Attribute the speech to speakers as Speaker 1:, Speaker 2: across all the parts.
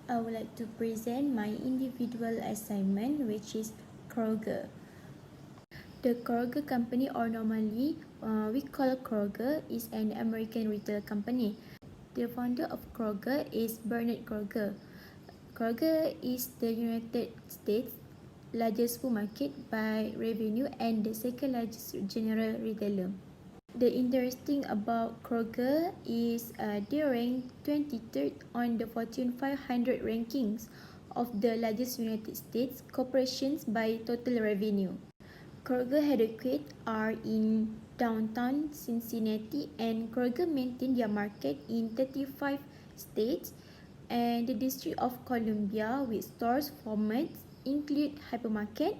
Speaker 1: I would like to present my individual assignment, which is Kroger. The Kroger company, or normally we call Kroger, is an American retail company. The founder of Kroger is Bernard Kroger. Kroger is the United States' largest supermarket by revenue and the second largest general retailer. The interesting about Kroger is they ranked 23rd on the Fortune 500 rankings of the largest United States corporations by total revenue. Kroger headquarters are in downtown Cincinnati, and Kroger maintain their market in 35 states and the District of Columbia, with stores formats include hypermarket,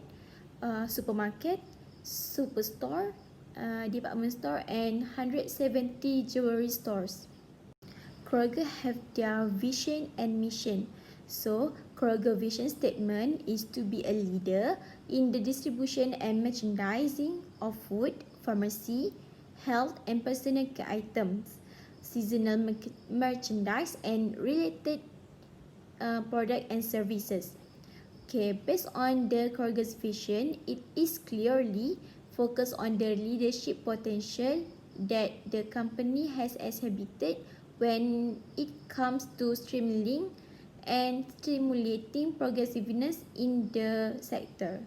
Speaker 1: supermarket, superstore, department store, and 170 jewelry stores. Kroger have their vision and mission. So, Kroger vision statement is to be a leader in the distribution and merchandising of food, pharmacy, health and personal care items, seasonal merchandise and related product and services. Okay, based on the Kroger's vision, it is clearly focused on the leadership potential that the company has exhibited when it comes to streamlining and stimulating progressiveness in the sector.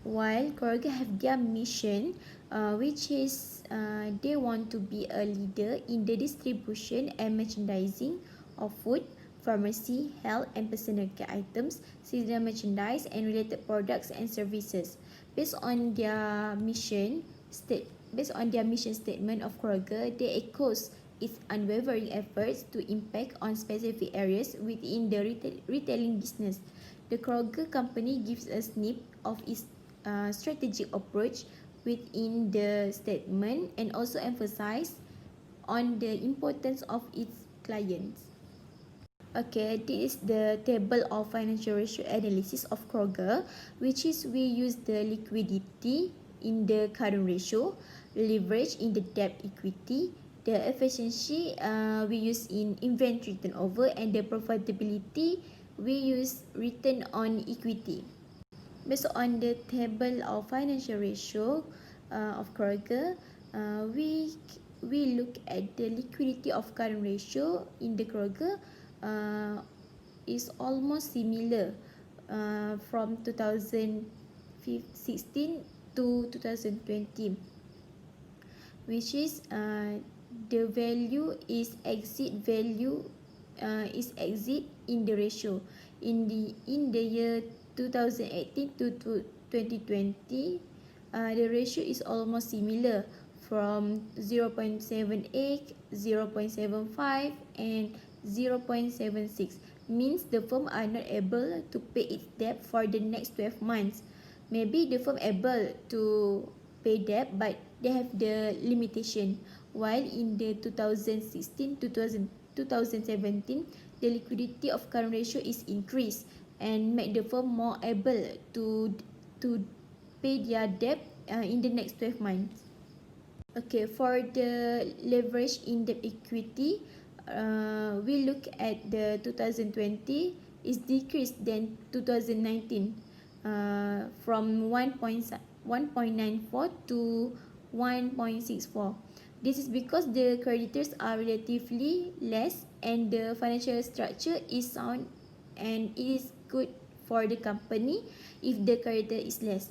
Speaker 1: While Kroger have their mission, which is they want to be a leader in the distribution and merchandising of food, pharmacy, health and personal care items, seasonal merchandise and related products and services. Based on their mission statement of Kroger, they echoes its unwavering efforts to impact on specific areas within the retailing business. The Kroger company gives a snip of its strategic approach within the statement and also emphasize on the importance of its clients. Okay, this is the table of financial ratio analysis of Kroger, which is we use the liquidity in the current ratio, leverage in the debt equity, the efficiency we use in inventory turnover, and the profitability we use return on equity. Based on the table of financial ratio of Kroger, we look at the liquidity of current ratio in the Kroger is almost similar from 2016 to 2020, which is the value is exit value is exit in the ratio in the year 2018 to 2020. The ratio is almost similar from 0.78, 0.75 and 0.76, means the firm are not able to pay its debt for the next 12 months. Maybe the firm able to pay debt, but they have the limitation. While in the 2016 to 2017, the liquidity of current ratio is increased and make the firm more able to pay their debt in the next 12 months. Okay, for the leverage in debt equity, we look at the 2020 is decreased than 2019 from 1.94 to 1.64. This is because the creditors are relatively less and the financial structure is sound, and it is good for the company if the creditor is less.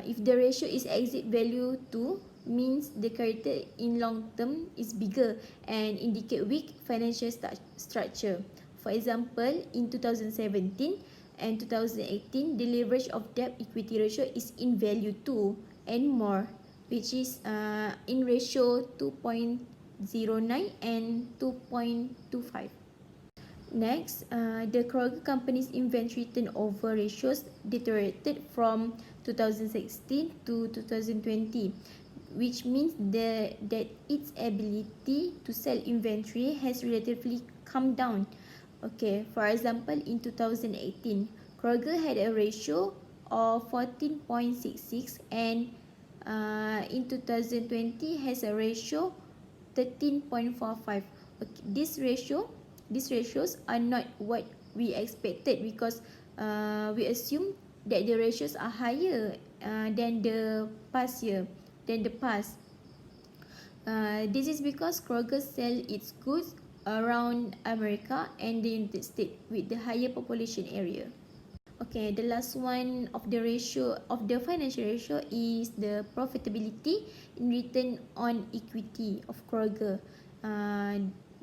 Speaker 1: If the ratio is exit value 2, means the creditor in long term is bigger and indicate weak financial structure. For example, in 2017 and 2018, the leverage of debt equity ratio is in value 2 and more, which is in ratio 2.09 and 2.25. Next, the Kroger company's inventory turnover ratios deteriorated from 2016 to 2020, which means that its ability to sell inventory has relatively come down. Okay, for example, in 2018, Kroger had a ratio of 14.66 and in 2020 has a ratio 13.45. Okay, these ratios are not what we expected, because we assume that the ratios are higher than the past year, than the past. This is because Kroger sell its goods around America and the United States with the higher population area. Okay, the last one of the ratio of the financial ratio is the profitability in return on equity of Kroger.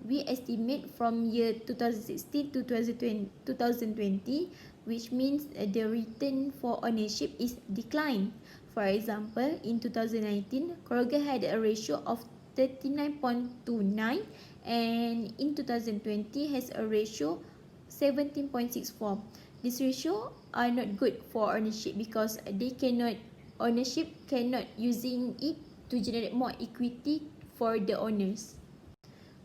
Speaker 1: We estimate from year 2016 to 2020, which means the return for ownership is declined. For example, in 2019, Kroger had a ratio of 39.29, and in 2020 has a ratio 17.64. This ratio are not good for ownership because ownership cannot using it to generate more equity for the owners.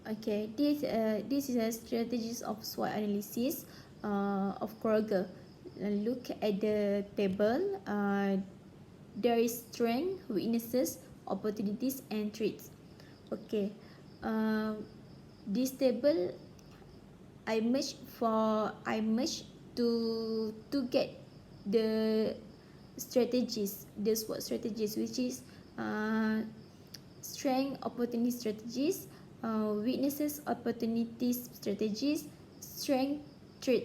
Speaker 1: Okay, this is a strategies of SWOT analysis of Kroger. Look at the table. There is strength, weaknesses, opportunities, and threats. Okay, this table I merged to get the strategies, the SWOT strategies, which is strength, opportunity strategies, weaknesses, opportunities strategies, strength, threat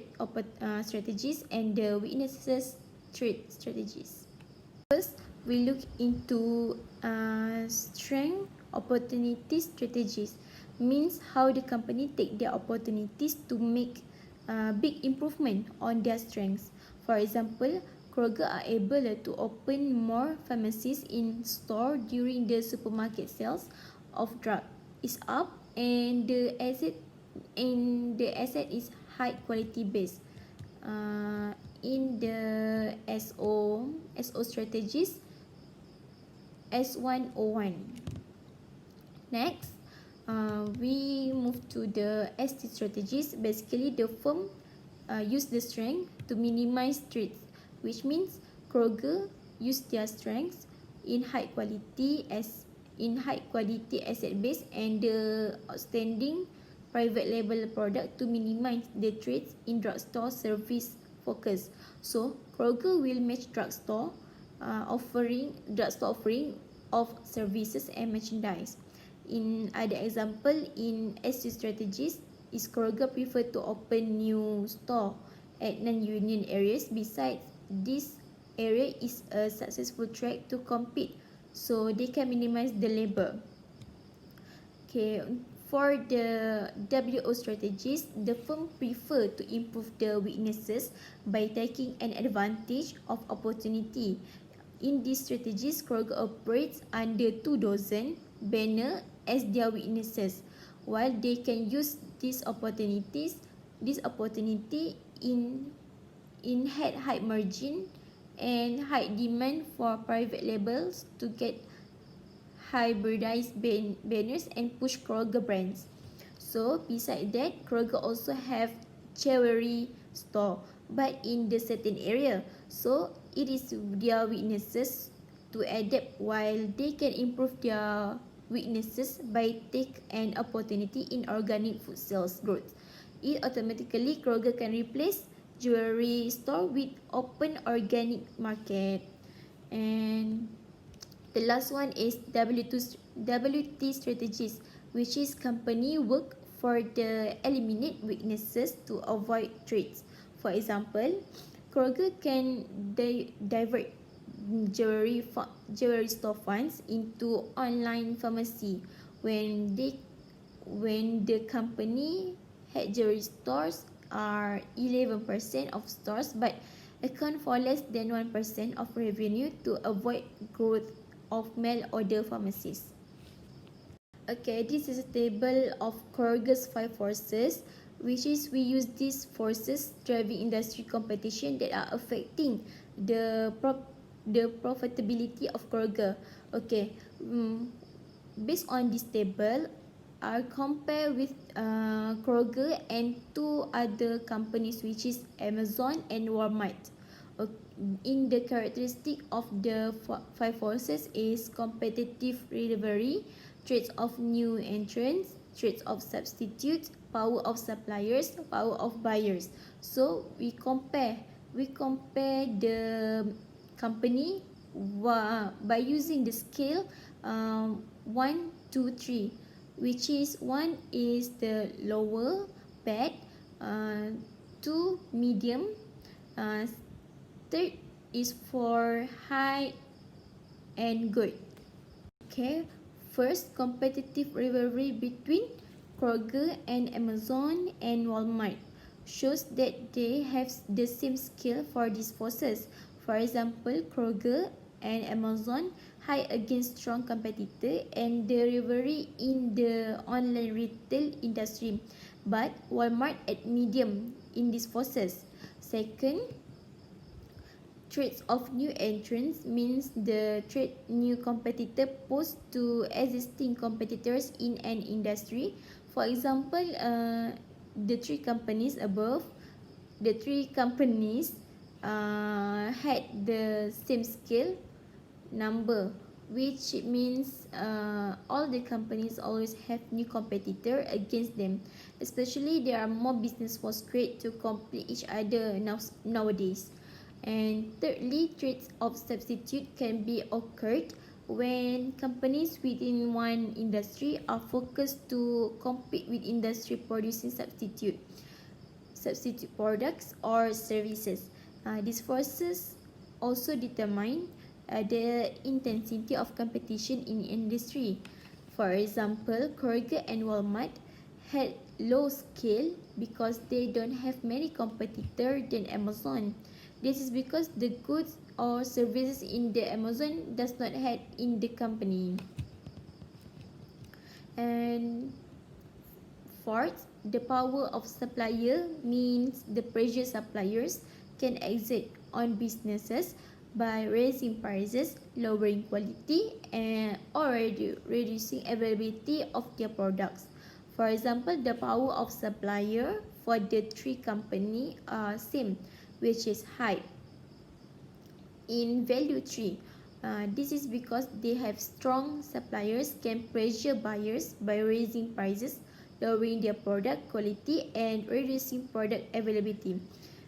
Speaker 1: strategies, and the weaknesses, threat strategies. First, we look into strength, opportunity strategies. Means how the company take their opportunities to make big improvement on their strengths. For example, Kroger are able to open more pharmacies in store during the supermarket sales of drug is up, and the asset is high quality base. In the SO strategies, S101. Next, we move to the ST strategies. Basically, the firm use the strength to minimize threats, which means Kroger use their strengths in high quality asset base and the outstanding private label product to minimize the threats in drugstore service focus. So Kroger will match drugstore offering of services and merchandise. In other example, in SU strategies, is Kroger prefer to open new store at non-union areas. Besides, this area is a successful track to compete, so they can minimize the labor. Okay, for the WO strategies, the firm prefer to improve the weaknesses by taking an advantage of opportunity. In these strategies, Kroger operates under 2 dozen banner as their weaknesses, while they can use this opportunity in had high margin and high demand for private labels to get hybridized banners and push Kroger brands. So beside that, Kroger also have jewelry store, but in the certain area. So it is their weaknesses to adapt, while they can improve their weaknesses by take an opportunity in organic food sales growth. It automatically Kroger can replace jewelry store with open organic market. And the last one is WT strategies, which is company work for the eliminate weaknesses to avoid threats. For example, Kroger can divert jewelry store funds into online pharmacy when the company had jewelry stores are 11% of stores but account for less than 1% of revenue to avoid growth of mail order pharmacies. Okay, this is a table of Kroger's 5 forces, which is we use these forces driving industry competition that are affecting the profitability of Kroger. Okay, based on this table, I compare with Kroger and 2 other companies, which is Amazon and Walmart. In the characteristic of the 5 forces is competitive delivery, threats of new entrants, traits of substitutes, power of suppliers, power of buyers. So we compare the company by using the scale 1, 2, 3, which is 1 is the lower bad, 2 medium, third is for high and good. Okay, first, competitive rivalry between Kroger and Amazon and Walmart shows that they have the same skill for these forces. For example, Kroger and Amazon high against strong competitor and the rivalry in the online retail industry, but Walmart at medium in these forces. Second, threats of new entrants means the threat new competitor pose to existing competitors in an industry. For example, the three companies above, had the same scale number, which means all the companies always have new competitor against them, especially there are more business force created to compete each other nowadays. And thirdly, traits of substitute can be occurred when companies within one industry are focused to compete with industry producing substitute products or services. These forces also determine the intensity of competition in industry. For example, Kroger and Walmart had low scale because they don't have many competitors than Amazon. This is because the goods or services in the Amazon does not have in the company. And fourth, the power of supplier means the pressure suppliers can exert on businesses by raising prices, lowering quality, and or reducing availability of their products. For example, the power of supplier for the three company are same, which is high. In value tree, this is because they have strong suppliers can pressure buyers by raising prices, lowering their product quality, and reducing product availability.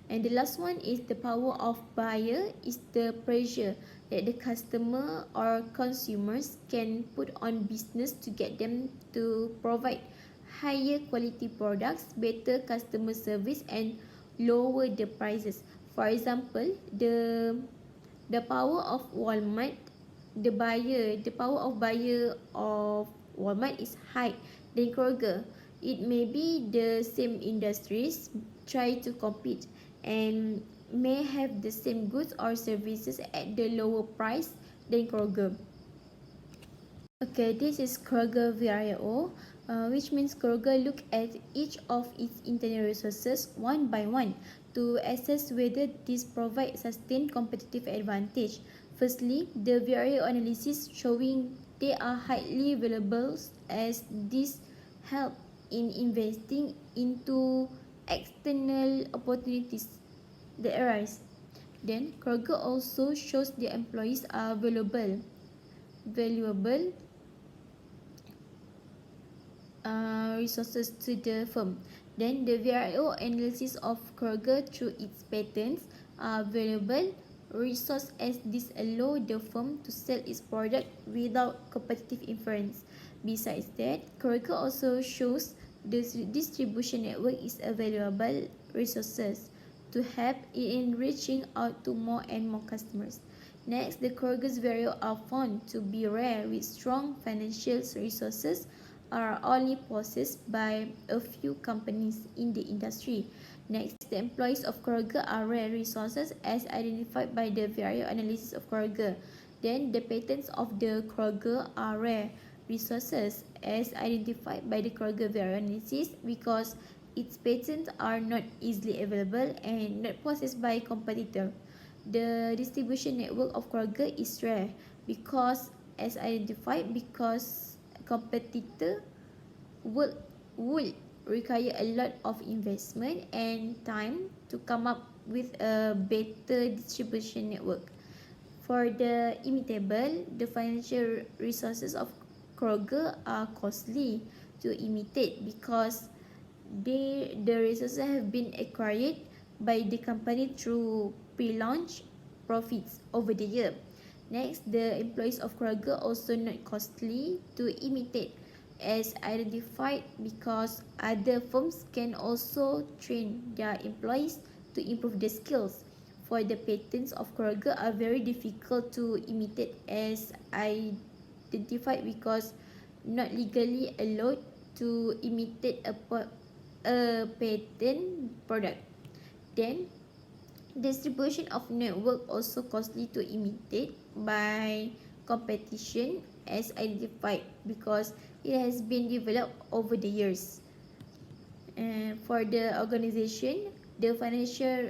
Speaker 1: And the last one is the power of buyer is the pressure that the customer or consumers can put on business to get them to provide higher quality products, better customer service, and lower the prices. For example, the power of Walmart, the power of buyer of Walmart is high than Kroger. It may be the same industries try to compete and may have the same goods or services at the lower price than Kroger. Okay, this is Kroger VRIO, which means Kroger look at each of its internal resources one by one to assess whether this provides sustained competitive advantage. Firstly, the VRIO analysis showing they are highly valuable as this help in investing into external opportunities that arise. Then, Kroger also shows their employees are valuable resources to the firm. Then the VRO analysis of Kroger through its patents are valuable resource as this allow the firm to sell its product without competitive influence. Besides that, Kroger also shows the distribution network is a valuable resources to help in reaching out to more and more customers. Next, the Kroger's VRO are found to be rare with strong financial resources are only possessed by a few companies in the industry. Next, the employees of Kroger are rare resources as identified by the VRO analysis of Kroger. Then, the patents of the Kroger are rare resources as identified by the Kroger VRO analysis because its patents are not easily available and not possessed by a competitor. The distribution network of Kroger is rare because as identified because competitor would require a lot of investment and time to come up with a better distribution network. For the imitable, the financial resources of Kroger are costly, to imitate because the resources have been acquired by the company through pre-launch profits over the year. Next, the employees of Kroger also not costly to imitate as identified because other firms can also train their employees to improve their skills. For the patents of Kroger are very difficult to imitate as identified because not legally allowed to imitate a patent product. Then, distribution of network also costly to imitate by competition as identified because it has been developed over the years. And for the organization, the financial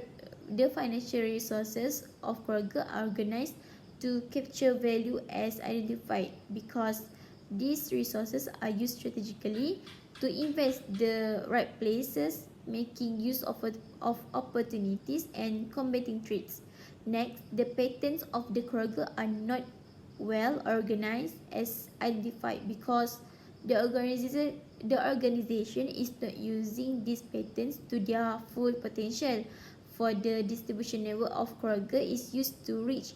Speaker 1: resources of Kroger are organized to capture value as identified because these resources are used strategically to invest the right places, making use of opportunities and combating threats. Next, the patents of the Kroger are not well organized as identified because the organization is not using these patents to their full potential. For the distribution network of Kroger is used to reach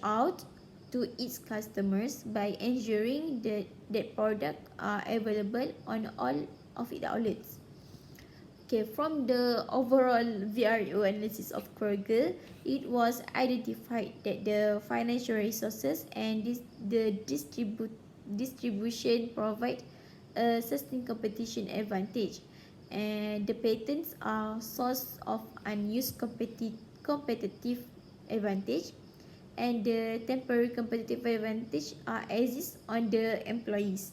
Speaker 1: out to its customers by ensuring that products are available on all of its outlets. Okay, from the overall VRO analysis of Kroger, it was identified that the financial resources and the distribution provide a sustained competition advantage, and the patents are source of unused competitive advantage, and the temporary competitive advantage are exist on the employees.